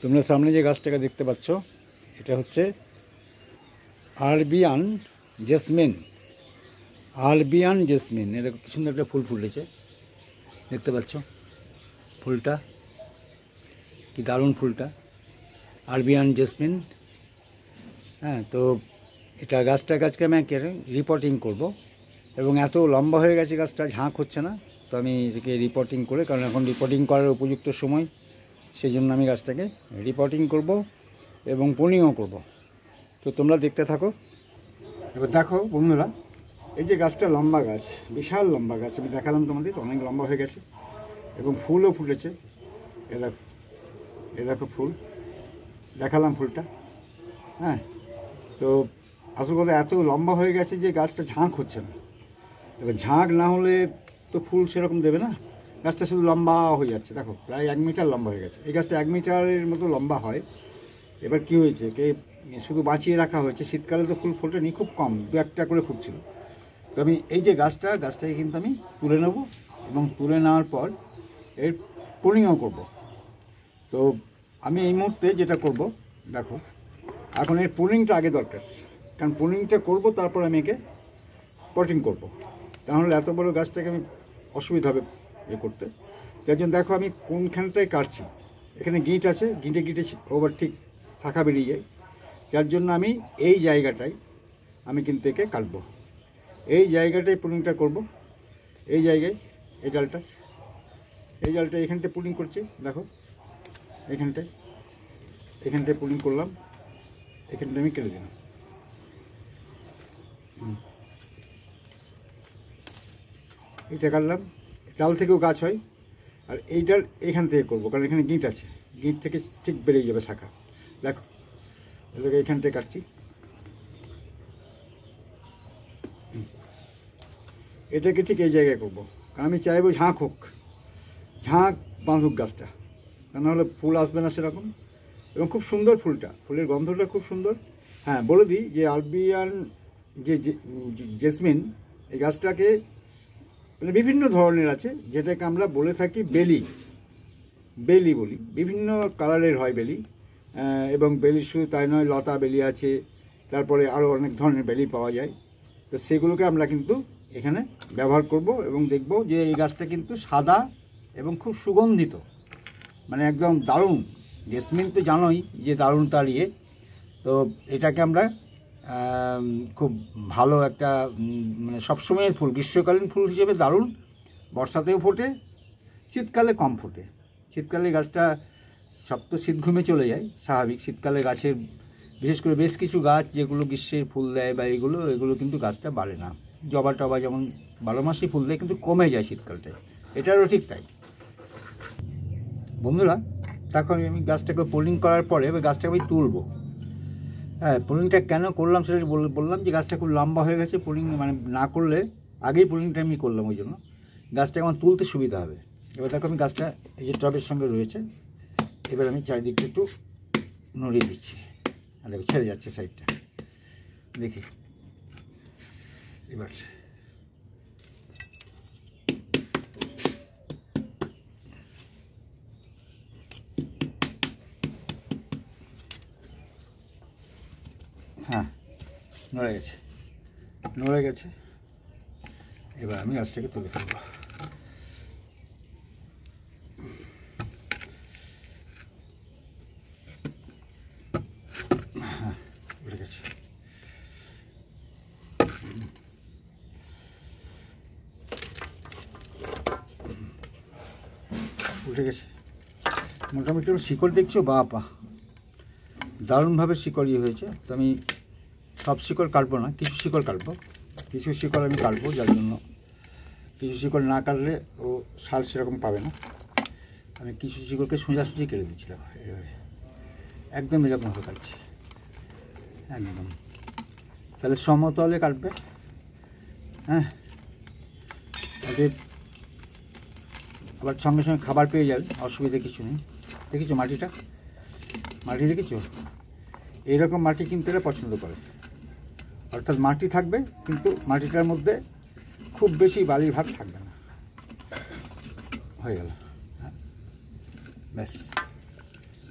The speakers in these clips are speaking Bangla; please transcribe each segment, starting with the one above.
তোমরা সামনে যে গাছটাকে দেখতে পাচ্ছ এটা হচ্ছে আরবিয়ান জেসমিন। আরবিয়ান জেসমিন, এ দেখো কি সুন্দর একটা ফুল ফুটেছে, দেখতে পাচ্ছ ফুলটা, কি দারুণ ফুলটা, আরবিয়ান জেসমিন। হ্যাঁ, তো এটা গাছটাকে আজকে আমি রিপোর্টিং করব, এবং এত লম্বা হয়ে গেছে গাছটা, ঝাঁক হচ্ছে না, তো আমি এটাকে রিপোর্টিং করে, কারণ এখন রিপোর্টিং করার উপযুক্ত সময়, সেই জন্য আমি গাছটাকে রিপোর্টিং করব এবং প্রুনিংও করব। তো তোমরা দেখতে থাকো। এবার দেখো বন্ধুরা, এই যে গাছটা লম্বা গাছ, বিশাল লম্বা গাছ, আমি দেখালাম তোমাদের, অনেক লম্বা হয়ে গেছে এবং ফুলও ফুটেছে। এ দেখো ফুল, দেখালাম ফুলটা। হ্যাঁ, তো আসল কথা এত লম্বা হয়ে গেছে যে গাছটা ঝাঁক হচ্ছে না। এবার ঝাঁক না হলে তো ফুল সেরকম দেবে না, গাছটা শুধু লম্বা হয়ে যাচ্ছে। দেখো প্রায় 1 মিটার লম্বা হয়ে গেছে, এই গাছটা 1 মিটারের মতো লম্বা হয়। এবার কি হয়েছে, কে শুধু বাঁচিয়ে রাখা হয়েছে, শীতকালে তো ফুল ফোটেনি, খুব কম, 2-1টা করে ফুটছিল। তো আমি এই যে গাছটাকে কিন্তু আমি তুলে নেব, এবং তুলে নেওয়ার পর এর প্রুনিংও করব। তো আমি এই মুহূর্তে যেটা করব, দেখো এখন এর প্রুনিংটা আগে দরকার, কারণ প্রুনিংটা করব তারপর আমি একে পটিং করব, তাহলে এত বড় গাছটাকে আমি অসুবিধা হবে এ করতে। যার জন্য দেখো আমি কোনখানটায় কাটছি, এখানে গিঁট আছে, গিঁটে ওভার ঠিক শাখা বেরিয়ে যায়, যার জন্য আমি এই জায়গাটায় আমি কিন্তু একে কাটবো, এই জায়গাটায় পুলিংটা করব। এই জায়গায় এই ডালটা এখানটায় পুলিং করছি, দেখো এখানটায় পুলিং করলাম, এখানটা আমি কেটে দিলাম। এইটা কাটলাম, ডাল থেকেও গাছ হয়, আর এই ডাল এখান থেকে করবো, কারণ এখানে গিঁট আছে, গিঁট থেকে ঠিক বেরিয়ে যাবে শাখা। দেখো এটাকে এখানটায় কাটছি, এটাকে ঠিক এই জায়গায় করবো, কারণ আমি চাইবো ঝাঁক হোক, ঝাঁক বাঁধুক গাছটা, তা নাহলে ফুল আসবে না সেরকম। এবং খুব সুন্দর ফুলটা, ফুলের গন্ধটা খুব সুন্দর। হ্যাঁ, বলে দিই যে আরবিয়ান যে জেসমিন, এই গাছটাকে মানে বিভিন্ন ধরনের আছে, যেটাকে আমরা বলে থাকি বেলি বলি, বিভিন্ন কালারের হয় বেলি। এবং বেলি শুধু তাই নয়, লতা বেলি আছে, তারপরে আরও অনেক ধরনের বেলি পাওয়া যায়। তো সেগুলোকে আমরা কিন্তু এখানে ব্যবহার করব, এবং দেখব যে এই গাছটা কিন্তু সাদা এবং খুব সুগন্ধিত, মানে একদম দারুণ। জেসমিন তো জানোই যে দারুণ তার ইয়ে, তো এটাকে আমরা খুব ভালো একটা মানে সবসময়ের ফুল, গ্রীষ্মকালীন ফুল হিসেবে দারুণ, বর্ষাতেও ফোটে, শীতকালে কম ফোটে। শীতকালে গাছটা সব তো শীত ঘুমে চলে যায়, স্বাভাবিক। শীতকালে গাছের বিশেষ করে বেশ কিছু গাছ যেগুলো গ্রীষ্মের ফুল দেয় বা এগুলো কিন্তু গাছটা বাড়ে না। জবা টবা যেমন 12 মাসই ফুল দেয়, কিন্তু কমে যায় শীতকালটায়, এটারও ঠিক তাই। বন্ধুরা তখন আমি গাছটাকে পোলিং করার পরে এবার গাছটাকে আমি তুলবো। হ্যাঁ, পোলিংটা কেন করলাম সেটা বললাম, যে গাছটা খুব লম্বা হয়ে গেছে, পোলিং মানে না করলে, আগেই পোলিংটা আমি করলাম, ওই জন্য গাছটাকে আমার তুলতে সুবিধা হবে। এবার দেখো আমি গাছটা এই যে টবের সঙ্গে রয়েছে, এবার আমি চারিদিকটা একটু নড়িয়ে দিচ্ছি, আর দেখো ছেড়ে যাচ্ছে সাইডটা, দেখি এবার। হ্যাঁ, নড়ে গেছে। এবার আমি গাছটাকে তুলে ফেলবো। হ্যাঁ, উঠে গেছে। মোটামুটি শিকড় দেখছো, বাবা দারুণভাবে শিকড় ইয়ে হয়েছে। তো আমি সব শিকড় কাটবো না, কিছু শিকড় কাটবো, আমি কাটবো, যার জন্য কিছু শিকড় না কাটলে ও শাল সেরকম পাবে না। আমি কিছু শিকড়কে সোজাসুজি কেটে দিচ্ছিলাম, এভাবে একদম এরকমভাবে কাটছি, একদম। তাহলে সমতলে কাটবে। হ্যাঁ, আবার সঙ্গে সঙ্গে খাবার পেয়ে যাবে, অসুবিধা কিছু নেই। দেখেছো মাটি দেখেছো, এইরকম মাটি কিন্তু এরা পছন্দ করে, অর্থাৎ মাটি থাকবে কিন্তু মাটিটার মধ্যে খুব বেশি বালির ভাগ থাকবে না। হয়ে গেল, হ্যাঁ ব্যাস,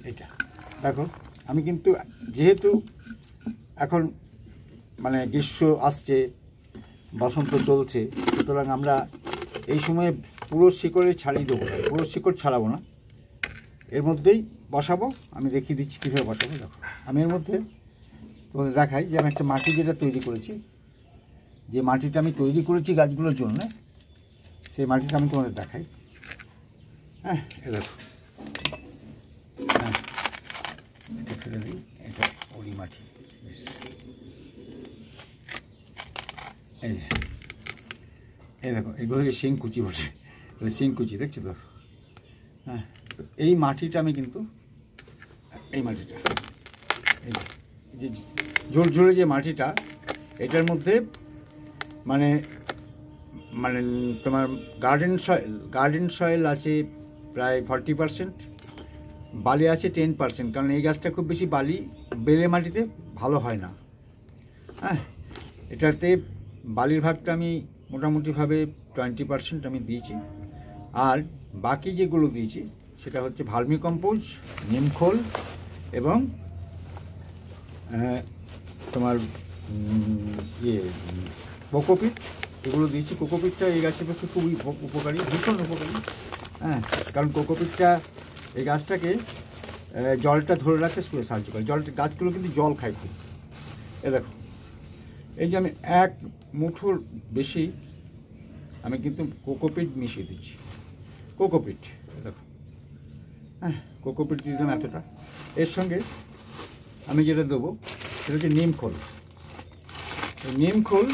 এইটা দেখো আমি কিন্তু যেহেতু এখন মানে গ্রীষ্ম আসছে, বসন্ত চলছে, সুতরাং আমরা এই সময়ে পুরো শিকড়ে ছাড়িয়ে দেবো, পুরো শিকড় ছাড়াবো না, এর মধ্যেই বসাবো। আমি দেখিয়ে দিচ্ছি কীভাবে বসাবো। দেখো আমি এর মধ্যে তোমাদের দেখাই যে আমি একটা মাটি যেটা তৈরি করেছি, যে মাটিটা আমি তৈরি করেছি গাছগুলোর জন্য, সেই মাটিটা আমি তোমাদের দেখাই। হ্যাঁ এ দেখো, হ্যাঁ এটা ফেলে দিই, এটা ওরি মাটি। বেশ, এই দেখো এগুলোকে শিংকুচি বসে, শিংকুচি দেখছো তো? হ্যাঁ, তো এই মাটিটা আমি কিন্তু, এই মাটিটা, এই যে ঝোরঝোরে যে মাটিটা, এটার মধ্যে মানে মানে তোমার গার্ডেন সয়েল আছে প্রায় 40%, বালি আছে 10%, কারণ এই গাছটা খুব বেশি বালি বেলে মাটিতে ভালো হয় না। হ্যাঁ, এটাতে বালির ভাগটা আমি মোটামুটিভাবে 20% আমি দিয়েছি, আর বাকি যেগুলো দিয়েছি সেটা হচ্ছে ভার্মি কম্পোজ, নিমখোল এবং তোমার কোকোপিট, এগুলো দিয়েছি। কোকোপিটটা এই গাছের পক্ষে খুবই উপকারী, ভীষণ উপকারী। হ্যাঁ, কারণ কোকোপিটটা এই গাছটাকে জলটা ধরে রাখতে সাহায্য করে। গাছগুলো কিন্তু জল খায় খুব। এ দেখো, এই যে আমি 1 মুঠোর বেশি আমি কিন্তু কোকোপিট মিশিয়ে দিচ্ছি। কোকোপিট দেখো, হ্যাঁ কোকোপিট দিয়ে দিলাম এতটা। এর সঙ্গে আমি যেটা দেবো সেটা হচ্ছে নিমখোল। নিমখোল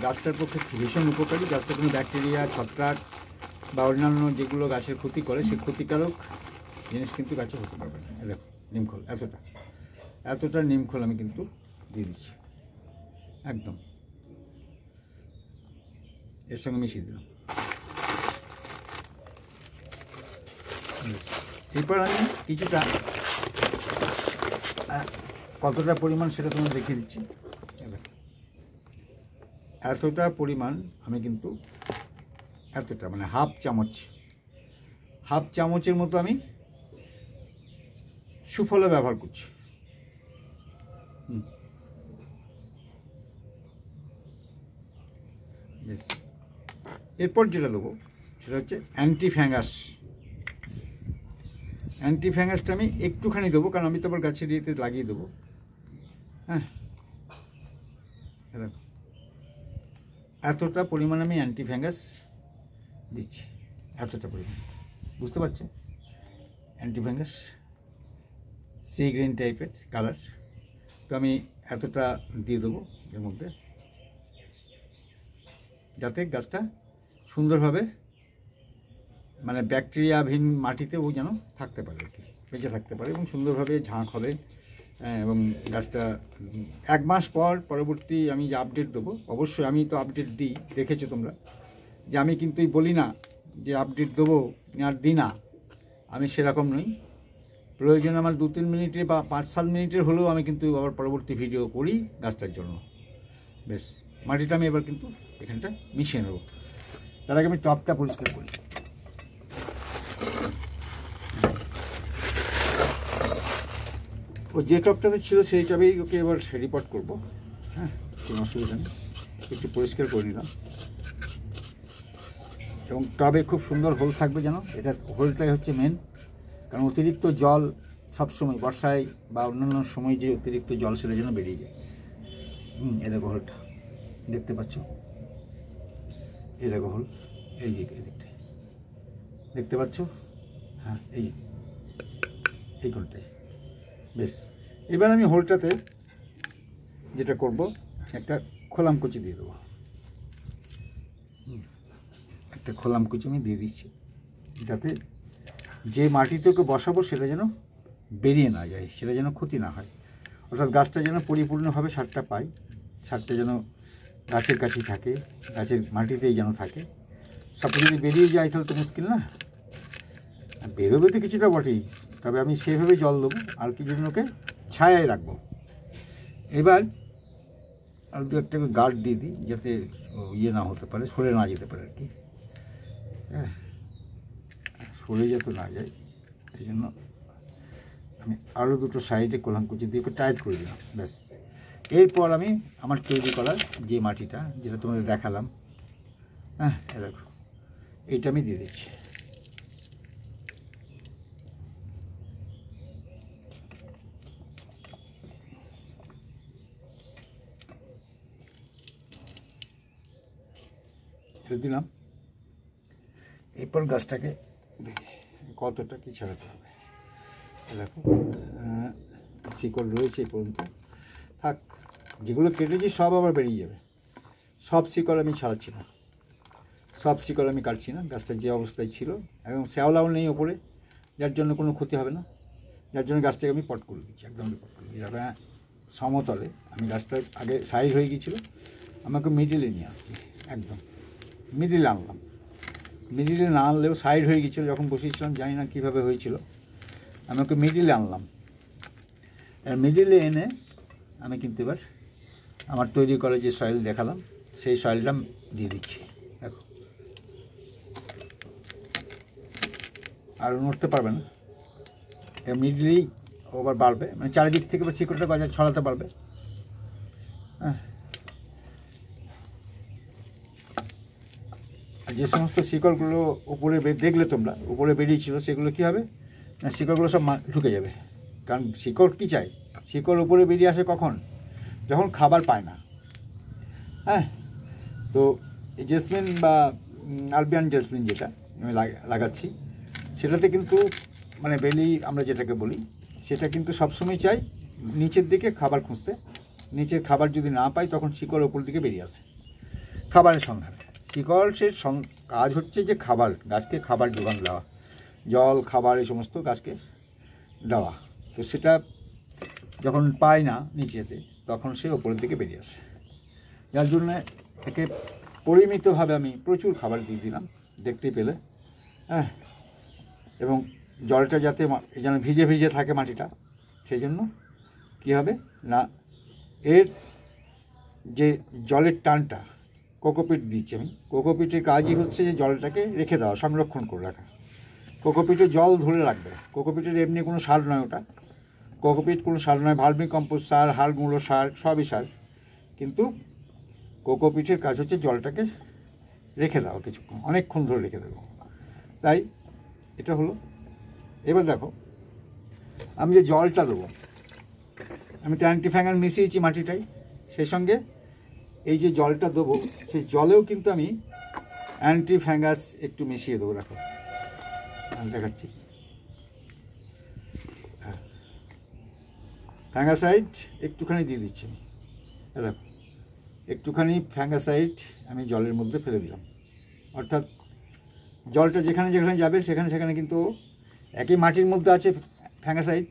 গাছটার পক্ষে ভীষণ উপকারী। গাছটা কোনো ব্যাকটেরিয়া, ছত্রাক বা অন্যান্য যেগুলো গাছের ক্ষতি করে সেই ক্ষতিকারক জিনিস কিন্তু গাছে হতে পারবে না। দেখো নিমখোল এতটা নিমখোল আমি কিন্তু দিয়ে দিচ্ছি একদম, এর সঙ্গে মিশিয়ে দিলাম। এরপর আমি কিছুটা, কতটা পরিমাণ সেটা তোমার দেখিয়ে দিচ্ছি। এতটা পরিমাণ আমি কিন্তু, এতটা মানে হাফ চামচের মতো আমি সুফলা ব্যবহার করছি। এরপর যেটা দেবো সেটা হচ্ছে অ্যান্টিফ্যাঙ্গাসটা আমি একটুখানি দেবো, কারণ আমি তো আবার গাছের ইয়েতে লাগিয়ে দেবো। হ্যাঁ, এতটা পরিমাণ আমি অ্যান্টিফ্যাঙ্গাস দিচ্ছি, এতটা পরিমাণ, বুঝতে পারছো? অ্যান্টিফ্যাঙ্গাস সি গ্রিন টাইপের কালার, তো আমি এতটা দিয়ে দেবো এর মধ্যে, যাতে গাছটা সুন্দরভাবে মানে ব্যাকটেরিয়াহীন মাটিতেও যেন থাকতে পারে আর কি, বেঁচে থাকতে পারে এবং সুন্দরভাবে ঝাঁক হবে। এবং গাছটা 1 মাস পরবর্তী আমি যে আপডেট দেবো, অবশ্যই আমি তো আপডেট দিই, দেখেছো তোমরা যে আমি কিন্তু বলি না যে আপডেট দেবো আর দিই না, আমি সেরকম নই। প্রয়োজন আমার 2-3 মিনিটের বা 5-7 মিনিটের হলেও আমি কিন্তু আবার পরবর্তী ভিডিও করি গাছটার জন্য। বেশ, মাটিটা আমি এবার কিন্তু এখানটা মিশিয়ে নেব। তার আগে আমি টবটা পরিষ্কার করি। ও যে টবটাতে ছিল সেই টবেই ওকে এবার রিপোর্ট করবো। হ্যাঁ, কোনো অসুবিধা নেই, একটু পরিষ্কার করে নিলাম। এবং টবে খুব সুন্দর হোল থাকবে যেন, এটা হোলটাই হচ্ছে মেন, কারণ অতিরিক্ত জল সবসময় বর্ষায় বা অন্যান্য সময় যে অতিরিক্ত জল সেটা যেন বেরিয়ে যায়। এ দেখো হোলটা দেখতে পাচ্ছ, এ দেখো হোল, এই দিকটায় দেখতে পাচ্ছ। হ্যাঁ, এই হোলটাই। বেশ, এবার আমি হোলটাতে যেটা করব, একটা খোলামকুচি দিয়ে দেবো। একটা খোলামকুচি আমি দিয়ে দিচ্ছি, যাতে যে মাটিতে ওকে বসাবো সেটা যেন বেরিয়ে না যায়, সেটা যেন ক্ষতি না হয়, অর্থাৎ গাছটা যেন পরিপূর্ণভাবে সারটা পায়, সারটা যেন গাছের কাছেই থাকে, গাছের মাটিতেই যেন থাকে। সব যদি বেরিয়ে যায় তাহলে তো মুশকিল না, বেরোবে তো কিছুটা বটেই, তবে আমি সেভাবে জল দেবো আর কিছুদিন ওকে ছায়ায় রাখবো। এবার আর 2-1টা গার্ড দিয়ে দিই, যাতে ইয়ে না হতে পারে, সরে না যেতে পারে আর কি। হ্যাঁ, সরে যেতে না যায়, এই জন্য আমি আরও দুটো সাইডে কলম কুচি দিয়ে টাইট করে দিলাম, ব্যাস। এরপর আমি আমার তৈরি করার যে মাটিটা, যেটা তোমাদের দেখালাম, হ্যাঁ দেখো, এইটা আমি দিয়ে দিচ্ছি। দিলাম। এরপর গাছটাকে কতটা কি ছাড়াতে হবে, দেখো শিকড় রয়েছে এই পর্যন্ত, থাক। যেগুলো কেটেছি সব আবার বেরিয়ে যাবে, সব শিকড় আমি ছাড়াচ্ছি না, সব শিকড় আমি কাটছি না। গাছটা যে অবস্থায় ছিল, একদম শ্যাওলাও নেই ওপরে, যার জন্য কোনো ক্ষতি হবে না, যার জন্য গাছটাকে আমি পট করে দিচ্ছি, একদম পট করে দিচ্ছি। এবার সমতলে আমি গাছটা আগে সাইজ হয়ে গিয়েছিলো, আমাকে মিডিলে নিয়ে আসছি, একদম মিডিলে আনলাম। মিডিলে না আনলেও সাইড হয়ে গিয়েছিলো যখন বসিয়েছিলাম, জানি না কীভাবে হয়েছিল, আমি ওকে মিডিলে আনলাম। আর মিডিলে এনে আমি কিন্তু এবার আমার তৈরি করে যে সয়েল দেখালাম, সেই সয়েলটা দিয়ে দিচ্ছি, দেখো। আর নড়তে পারবে না, মিডিলেই ওবার বাড়বে, মানে চারিদিক থেকে এবার শিকড়টা গাছ ছড়াতে পারবে। হ্যাঁ, যে সমস্ত শিকড়গুলো উপরে দেখলে তোমরা উপরে বেরিয়েছিল, সেগুলো কী হবে না, শিকড়গুলো সব ঢুকে যাবে। কারণ শিকড় কী চাই, শিকড় উপরে বেরিয়ে আসে কখন, যখন খাবার পায় না। হ্যাঁ, তো এই জেসমিন বা আরবিয়ান জেসমিন যেটা আমি লাগাচ্ছি, সেটাতে কিন্তু মানে বেলি আমরা যেটাকে বলি, সেটা কিন্তু সবসময় চাই নিচের দিকে খাবার খুঁজতে। নিচের খাবার যদি না পাই, তখন শিকড় ওপর দিকে বেরিয়ে আসে খাবারের সন্ধানে। শিকড়ের কাজ হচ্ছে যে খাবার, গাছকে খাবার যোগান দেওয়া, জল খাবার এই সমস্ত গাছকে দেওয়া। তো সেটা যখন পায় না নিচেতে, তখন সে ওপরের দিকে বেরিয়ে আসে। যার জন্যে একে পরিমিতভাবে আমি প্রচুর খাবার দিয়ে দিলাম, দেখতে পেলে। হ্যাঁ, এবং জলটা যাতে যেন ভিজে ভিজে থাকে মাটিটা, সেই জন্য কী হবে না, এর যে জলের টানটা কোকোপিট দিচ্ছি আমি। কোকোপিটের কাজই হচ্ছে যে জলটাকে রেখে দেওয়া, সংরক্ষণ করে রাখা। কোকোপিটে জল ধরে রাখবে। কোকোপিটের এমনি কোনো সার নয়, ওটা কোকোপিট কোনো সার নয়, ভার্মি কম্পোস্ট সার, হাড় গুঁড়ো সার, সবই সার। কিন্তু কোকোপিটের কাজ হচ্ছে জলটাকে রেখে দেওয়া, কিছুক্ষণ, অনেকক্ষণ ধরে রেখে দেবো। তাই এটা হলো। এবার দেখো, আমি যে জলটা দেবো, আমি তো অ্যান্টিফ্যাঙ্গাস মিশিয়েছি মাটিটাই, সেই সঙ্গে এই যে জলটা দেবো, সেই জলেও কিন্তু আমি অ্যান্টিফ্যাঙ্গাস একটু মিশিয়ে দেবো। দেখো আমি দেখাচ্ছি, ফ্যাঙ্গাসাইড একটুখানি দিয়ে দিচ্ছি আমি। দেখো, একটুখানি ফ্যাঙ্গাসাইড আমি জলের মধ্যে ফেলে দিলাম। অর্থাৎ জলটা যেখানে যেখানে যাবে, সেখানে সেখানে কিন্তু একই মাটির মধ্যে আছে ফ্যাঙ্গাসাইড।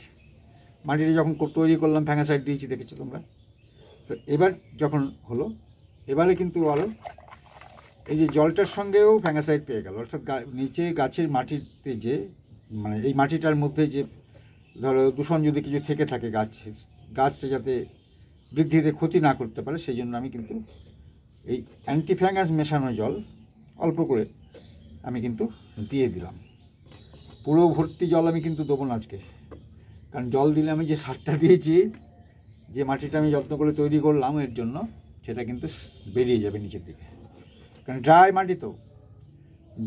মাটিটা যখন তৈরি করলাম, ফ্যাঙ্গাসাইড দিয়েছি, দেখেছো তোমরা। তো এবার যখন হলো, এবারে কিন্তু আরও এই যে জলটার সঙ্গেও ফ্যাঙ্গাসাইড পেয়ে গেল। অর্থাৎ নিচে গাছের মাটিতে যে, মানে এই মাটিটার মধ্যে যে ধরো দূষণ যদি কিছু থেকে থাকে, গাছটা যাতে বৃদ্ধিতে ক্ষতি না করতে পারে, সেই জন্য আমি কিন্তু এই অ্যান্টিফ্যাঙ্গাস মেশানো জল অল্প করে আমি কিন্তু দিয়ে দিলাম। পুরো ভর্তি জল আমি কিন্তু দেবো না আজকে, কারণ জল দিলে আমি যে সারটা দিয়েছি, যে মাটিটা আমি যত্ন করে তৈরি করলাম এর জন্য, সেটা কিন্তু বেরিয়ে যাবে নিচের দিকে। কারণ ড্রাই মাটি, তো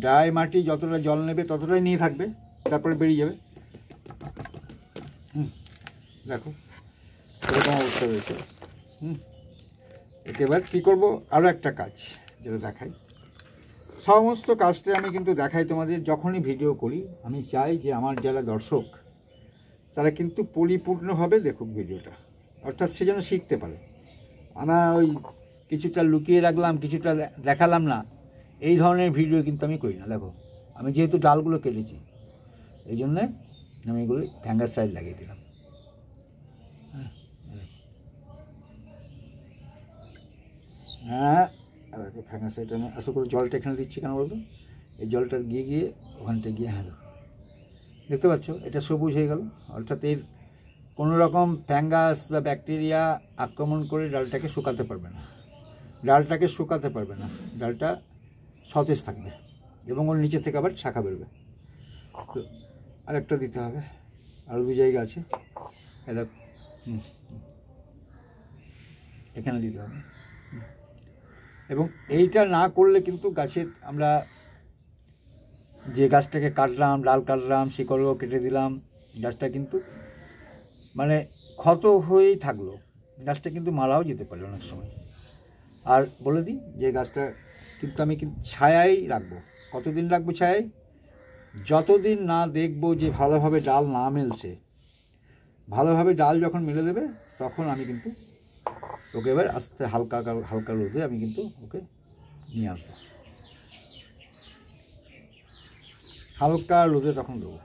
ড্রাই মাটি যতটা জল নেবে ততটাই নিয়ে থাকবে, তারপরে বেরিয়ে যাবে। দেখো এরকম অবস্থা রয়েছে। এবার কী করবো, আরও একটা কাজ যেটা দেখাই। সমস্ত কাজটা আমি কিন্তু দেখাই তোমাদের যখনই ভিডিও করি। আমি চাই যে আমার যারা দর্শক, তারা কিন্তু পরিপূর্ণভাবে দেখুক ভিডিওটা, অর্থাৎ সে যেন শিখতে পারে। আমার ওই কিছুটা লুকিয়ে রাখলাম, কিছুটা দেখালাম না, এই ধরনের ভিডিও কিন্তু আমি করি না। দেখো, আমি যেহেতু ডালগুলো কেটেছি, এই জন্যে আমি এগুলো ফ্যাঙ্গাসাইড লাগিয়ে দিলাম। হ্যাঁ, ফ্যাঙ্গাসাইড আমি আশা করি জলটা এখানে দিচ্ছি কেন বলতো, এই জলটা গিয়ে গিয়ে ওখানটা গিয়ে, হ্যাঁ দেখতে পাচ্ছ এটা সবুজ হয়ে গেল। অর্থাৎ এর কোনো রকম ফ্যাঙ্গাস বা ব্যাকটেরিয়া আক্রমণ করে ডালটাকে শুকাতে পারবে না, ডালটাকে শুকাতে পারবে না, ডালটা সতেজ থাকবে এবং ওর নিচে থেকে আবার শাখা বেরোবে। তো আরেকটা দিতে হবে, আরও 2 জায়গা আছে, এটা এখানে দিতে হবে। এবং এইটা না করলে কিন্তু গাছের আমরা যে গাছটাকে কাটলাম, ডাল কাটলাম, শিকড়ও কেটে দিলাম, গাছটা কিন্তু মানে ক্ষত হয়েই থাকলো, গাছটা কিন্তু মারাও যেতে পারে অনেক সময়। আর বলে দিই যে গাছটা কিন্তু আমি কিন্তু ছায়াই রাখবো। কতদিন রাখবো ছায়ায়? যতদিন না দেখবো যে ভালোভাবে ডাল না মেলছে, ভালোভাবে ডাল যখন মেলে দেবে তখন আমি কিন্তু ওকে এবার আস্তে হালকা হালকা রোদে আমি কিন্তু ওকে নিয়ে আসবো। হালকা রোদে তখন দেবো।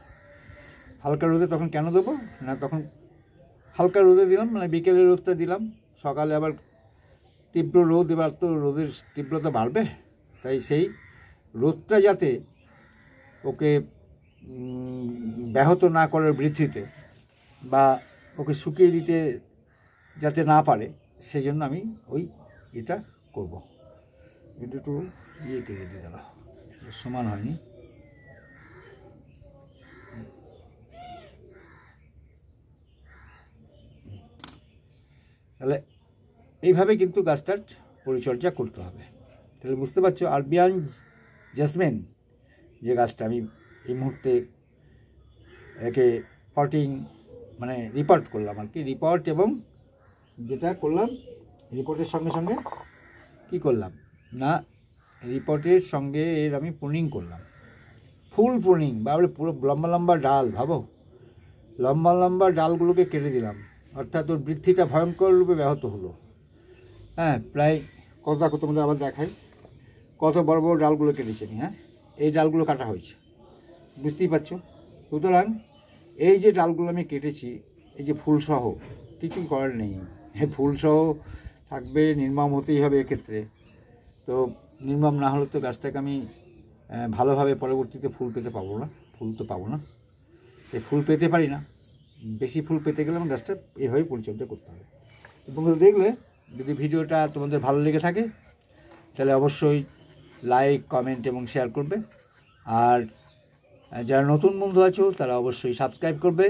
হালকা রোদে তখন কেন দেবো না, তখন হালকা রোদে দিলাম মানে বিকেলের রোদটা দিলাম, সকালে আবার তীব্র রোদ, এবার তো রোদের তীব্রতা বাড়বে, তাই সেই রোদটা যাতে ওকে ব্যাহত না করার বৃদ্ধিতে বা ওকে শুকিয়ে দিতে যাতে না পারে, সেই জন্য আমি ওই এটা করবো। একটু ইয়ে কেটে দিয়ে দিল, সমান হয়নি। তাহলে এইভাবে কিন্তু গাছটার পরিচর্যা করতে হবে। তাহলে বুঝতে পারছো, আরবিয়ান জেসমিন যে গাছটা আমি এই মুহূর্তে একে পটিং মানে রিপোর্ট করলাম আর কি, রিপোর্ট, এবং যেটা করলাম রিপোর্টের সঙ্গে সঙ্গে কী করলাম না, রিপোর্টের সঙ্গে এর আমি প্রুনিং করলাম, ফুল প্রুনিং, বাবরে পুরো লম্বা লম্বা ডাল, ভাবো লম্বা লম্বা ডালগুলোকে কেটে দিলাম, অর্থাৎ ওর বৃদ্ধিটা ভয়ঙ্কর রূপে ব্যাহত হলো। হ্যাঁ, প্রায় কত তোমাদের আবার দেখাই, কত বড় বড় ডালগুলো কেটেছি আমি। হ্যাঁ, এই ডালগুলো কাটা হয়েছে, বুঝতেই পারছো। সুতরাং এই যে ডালগুলো আমি কেটেছি, এই যে ফুলসহ, কিছুই করার নেই, হ্যাঁ ফুলসহ থাকবে, নির্মম হতেই হবে এক্ষেত্রে। তো নির্মম না হলে তো গাছটাকে আমি ভালোভাবে পরবর্তীতে ফুল পেতে পাবো না, ফুল তো পাবো না, এই ফুল পেতে পারি না। বেশি ফুল পেতে গেলে আমার গাছটা এভাবে পরিচর্যা করতে হবে। তোমরা দেখলে যদি ভিডিওটা তোমাদের ভালো লেগে থাকে তাহলে অবশ্যই লাইক, কমেন্ট এবং শেয়ার করবে। আর যারা নতুন বন্ধু আছো তারা অবশ্যই সাবস্ক্রাইব করবে।